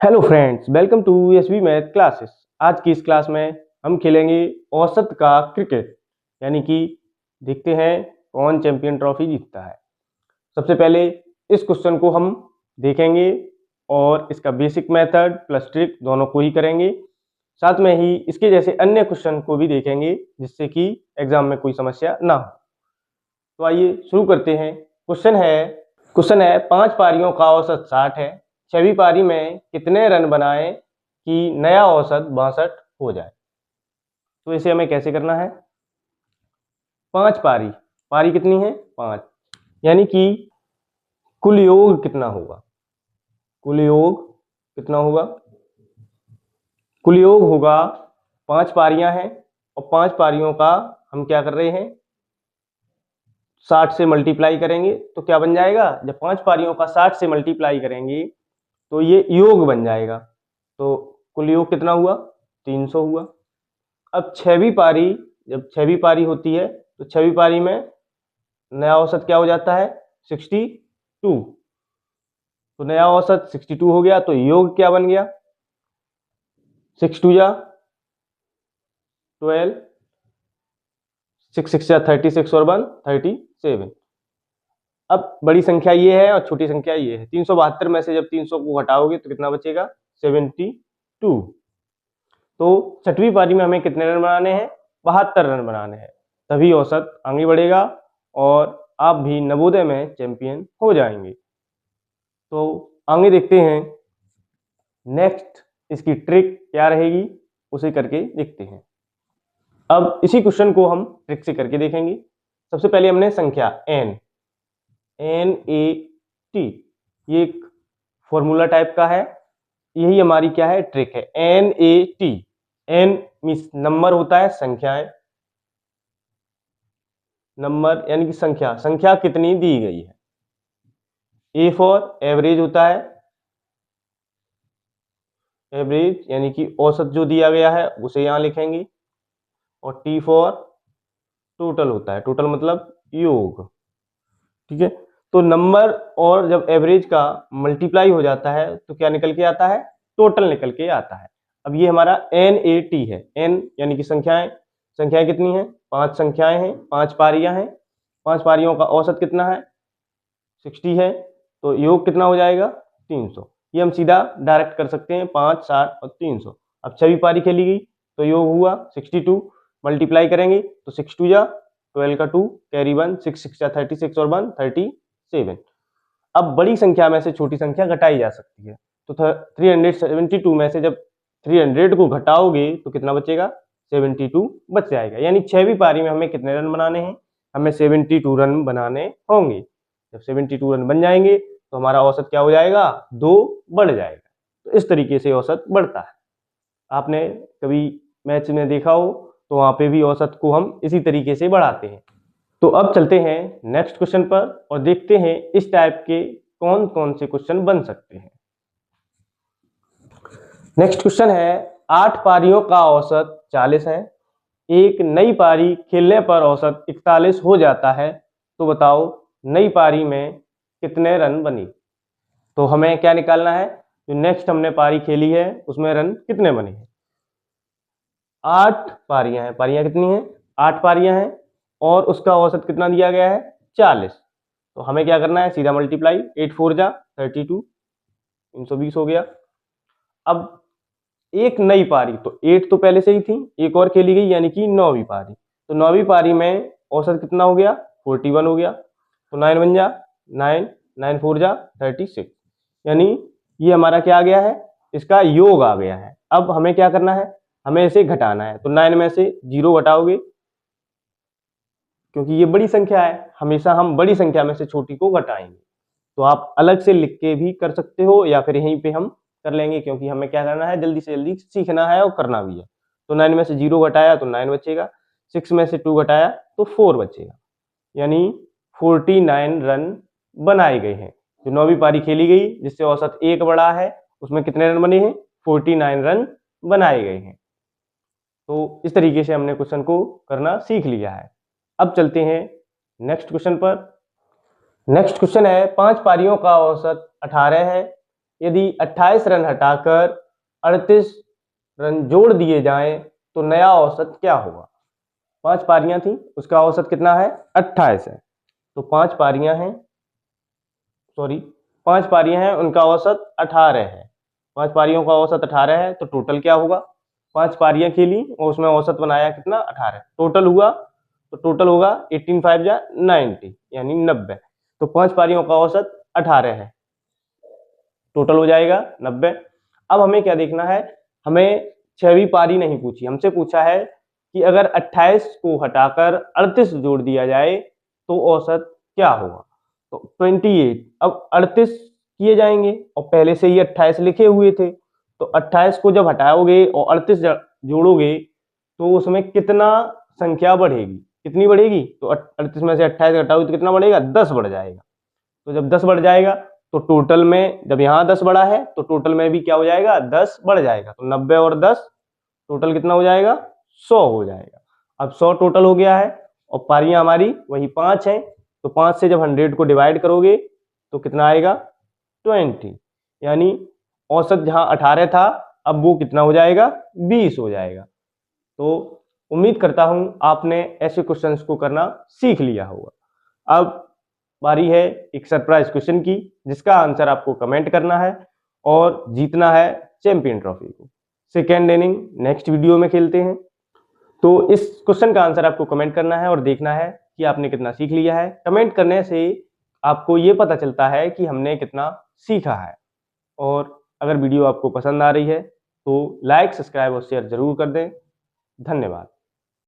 Hello friends, welcome to SB math classes. आज की इस क्लास में हम खेलेंगे औसत का क्रिकेट, यानी कि देखते हैं कौन चैंपियन ट्रॉफी जीतता है। सबसे पहले इस क्वेश्चन को हम देखेंगे और इसका बेसिक मेथड प्लस ट्रिक दोनों को ही करेंगे। साथ में ही इसके जैसे अन्य क्वेश्चन को भी देखेंगे जिससे कि एग्जाम में कोई समस्या ना हो। तो आइए शुरू करते हैं। क्वेश्चन है 5 पारियों का औसत 60 है। 6वीं पारी में कितने रन बनाएं कि नया औसत 62 हो जाए। तो इसे हमें कैसे करना है। 5 पारी कितनी है 5, यानी कि कुल योग कितना होगा। कुल योग कितना होगा। कुल योग होगा 5 पारियां हैं और 5 पारियों का हम क्या कर रहे हैं 60 से मल्टीप्लाई करेंगे तो क्या बन जाएगा। जब 5 पारियों का 60 से मल्टीप्लाई करेंगे तो ये योग बन जाएगा। तो कुल योग कितना हुआ 300 हुआ। अब 6वीं पारी, जब 6वीं पारी होती है तो 6वीं पारी में नया औसत क्या हो जाता है 62। तो नया औसत 62 हो गया तो योग क्या बन गया 6 2 जा 12, 6 6 जा 36 और 1 37। अब बड़ी संख्या ये है और छोटी संख्या ये है। 372 में से जब 300 को घटाओगे तो कितना बचेगा 72। तो 6वीं पारी में हमें कितने रन बनाने हैं 72 रन बनाने हैं, तभी औसत आगे बढ़ेगा और आप भी नवोदय में चैंपियन हो जाएंगे। तो आगे देखते हैं नेक्स्ट इसकी ट्रिक क्या रहेगी, उसे करके देखते हैं। अब इसी क्वेश्चन को हम ट्रिक से करके देखेंगे। सबसे पहले हमने संख्या NAT, ये एक फॉर्मूला टाइप का है, यही हमारी क्या है ट्रिक है। NAT, N मींस नंबर होता है, संख्याएं, नंबर यानी कि संख्या कितनी दी गई है। A फॉर एवरेज होता है, एवरेज यानी कि औसत जो दिया गया है उसे यहां लिखेंगे। और T फॉर टोटल होता है, टोटल मतलब योग। ठीक है, तो नंबर और जब एवरेज का मल्टीप्लाई हो जाता है तो क्या निकल के आता है टोटल निकल के आता है। अब ये हमारा NAT है, N यानी कि संख्याएं कितनी है 5 संख्याएं हैं, 5 पारियां हैं। 5 पारियों का औसत कितना है 60 है, तो योग कितना हो जाएगा 300। ये हम सीधा डायरेक्ट कर सकते हैं 5 60 और 300। अब 6वीं पारी खेली गई तो योग हुआ 62, मल्टीप्लाई करेंगे तो 6 2 जा 12 का 2 कैरी 1, 6 6 जा 36 और 1 37। अब बड़ी संख्या में से छोटी संख्या घटाई जा सकती है, तो 372 में से जब 300 को घटाओगे तो कितना बचेगा 72 बच जाएगा। यानी 6वीं पारी में हमें कितने रन बनाने हैं, हमें 72 रन बनाने होंगे। जब 72 रन बन जाएंगे तो हमारा औसत क्या हो जाएगा 2 बढ़ जाएगा। तो इस तरीके से औसत बढ़ता है। आपने कभी मैच में देखा हो तो वहां पे भी औसत को हम इसी तरीके से बढ़ाते हैं। तो अब चलते हैं नेक्स्ट क्वेश्चन पर और देखते हैं इस टाइप के कौन कौन से क्वेश्चन बन सकते हैं। नेक्स्ट क्वेश्चन है 8 पारियों का औसत 40 है, एक नई पारी खेलने पर औसत 41 हो जाता है, तो बताओ नई पारी में कितने रन बनी। तो हमें क्या निकालना है, जो नेक्स्ट हमने पारी खेली है उसमें रन कितने बने हैं। 8 पारियां हैं, पारियां कितनी हैं 8 पारियां हैं और उसका औसत कितना दिया गया है 40। तो हमें क्या करना है सीधा मल्टीप्लाई, 8 4 जा 32, 320 हो गया। अब एक नई पारी, तो 8 तो पहले से ही थी, एक और खेली गई यानी कि 9वीं पारी। तो 9वीं पारी में औसत कितना हो गया 41 हो गया। तो 9 बन जा 9 9 4 जा 36, यानी ये हमारा क्या आ गया है इसका योग आ गया है। अब हमें क्या करना है, हमें इसे घटाना है। तो 9 में से 0 घटाओगे, क्योंकि ये बड़ी संख्या है, हमेशा हम बड़ी संख्या में से छोटी को घटाएंगे। तो आप अलग से लिख के भी कर सकते हो या फिर यहीं पे हम कर लेंगे, क्योंकि हमें क्या करना है जल्दी से जल्दी सीखना है और करना भी है। तो 9 में से 0 घटाया तो 9 बचेगा, 6 में से 2 घटाया तो 4 बचेगा, यानी 49 रन बनाए गए हैं। जो 9वीं पारी खेली गई जिससे औसत 1 बढ़ा है उसमें कितने रन बने हैं 49 रन बनाए गए हैं। तो इस तरीके से हमने क्वेश्चन को करना सीख लिया है। अब चलते हैं नेक्स्ट क्वेश्चन पर। नेक्स्ट क्वेश्चन है 5 पारियों का औसत 18 है, यदि 28 रन हटाकर 38 रन जोड़ दिए जाएं तो नया औसत क्या होगा। 5 पारियां थी, उसका औसत कितना है, 28 है। तो 5 पारियां हैं, 5 पारियां हैं, उनका औसत 18 है। 5 पारियों का औसत 18 है, तो टोटल क्या होगा। 5 पारियां खेली और उसमें औसत बनाया कितना, 18। टोटल हुआ तो टोटल होगा 18 5 जा 90 यानी 90। तो 5 पारियों का औसत 18 है, टोटल हो जाएगा 90। अब हमें क्या देखना है, हमें 6वीं पारी नहीं पूछी, हमसे पूछा है कि अगर 28 को हटाकर 38 जोड़ दिया जाए तो औसत क्या होगा। तो 28, अब 38 किए जाएंगे और पहले से ही 28 लिखे हुए थे, तो 28 को जब हटाओगे और 38 जोड़ोगे तो उसमें कितना संख्या बढ़ेगी, कितनी बढ़ेगी। तो 38 में से 28 घटाओगे तो कितना बढ़ेगा, 10 बढ़ जाएगा। तो जब 10 बढ़ जाएगा तो टोटल में, जब यहाँ 10 बढ़ा है तो टोटल में भी क्या हो जाएगा, 10 बढ़ जाएगा। तो 90 और 10 टोटल कितना हो जाएगा, 100 हो जाएगा। अब 100 टोटल हो गया है और पारियां हमारी वही 5 हैं, तो 5 से जब 100 को डिवाइड करोगे तो कितना आएगा, 20। यानी औसत जहां 18 था अब वो कितना हो जाएगा, 20 हो जाएगा। तो उम्मीद करता हूं आपने ऐसे क्वेश्चंस को करना सीख लिया होगा। अब बारी है एक सरप्राइज क्वेश्चन की, जिसका आंसर आपको कमेंट करना है और जीतना है चैंपियन ट्रॉफी को। सेकेंड इनिंग नेक्स्ट वीडियो में खेलते हैं। तो इस क्वेश्चन का आंसर आपको कमेंट करना है और देखना है कि आपने कितना सीख लिया है। कमेंट करने से आपको ये पता चलता है कि हमने कितना सीखा है। और अगर वीडियो आपको पसंद आ रही है तो लाइक, सब्सक्राइब और शेयर जरूर कर दें। धन्यवाद।